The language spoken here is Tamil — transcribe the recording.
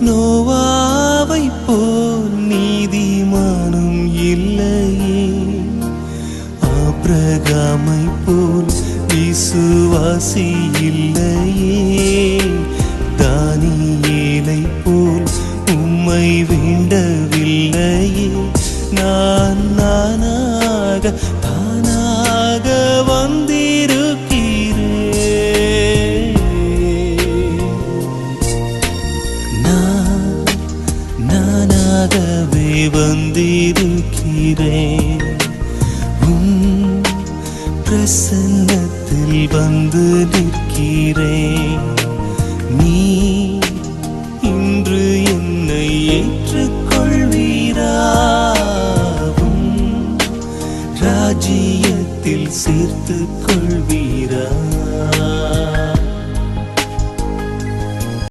நோவாவை போல் நீதிமானும் இல்லையே, ஆபிரகாமை போல் விசுவாசி இல்லையே, தானியேலை போல் உம்மை வேண்டவில்லையே. நான் நானாக தானாக வந்திருக்கிறேன். நானாகவே வந்திருக்கிறேன். பிரசன்னத்தில் வந்து நிற்கிறேன்.